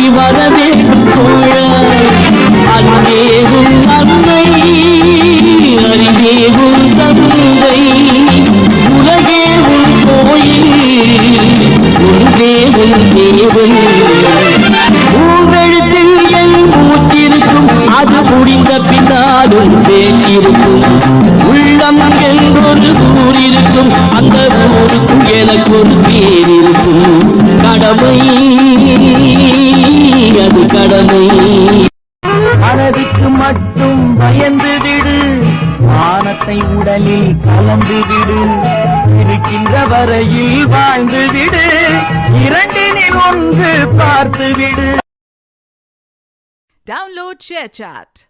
வர வேண்டும் தோழா. அன்பேவும் அன்னை அறிவேவும் தந்தை உலகேவும் கோயில் உன்வேவும் தேவன். மூவெழுத்தில் என் மூச்சிருக்கும் அது முடிந்த பின்னாலும் பேச்சிருக்கும். உள்ளம் என்றொரு ஊர் இருக்கும் அந்த ஊருக்கும் எனக்கு ஒரு பேர் இருக்கும். கடமை அது கடமை. மனதுக்கு மட்டும் பயந்து விடு வானத்தை உடலில் கலந்து விடு. இருக்கின்ற வரையில் வாழ்ந்து விடு இரண்டினில் ஒன்று பார்த்து விடு. Download ShareChat.